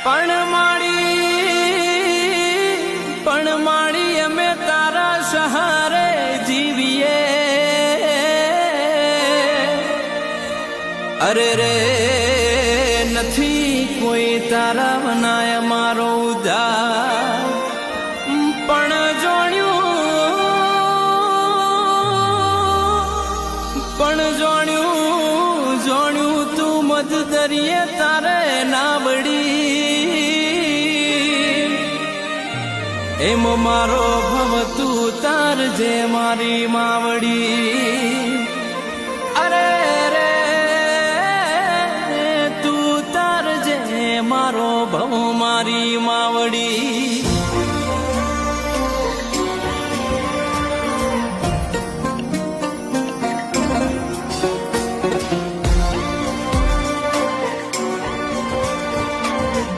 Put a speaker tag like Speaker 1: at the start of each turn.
Speaker 1: પણ માડી અમે તારા સહારે જીવીએ. અરે રે નથી કોઈ તારા બનાય મારો ઉદ્ધાર, પણ જોણ્યું તું મધ દરિયે તારે નાવડી. એમ મારો ભવ તું તાર જે મારી માવડી. અરે રે તું તાર જે મારો ભવ મારી માવડી.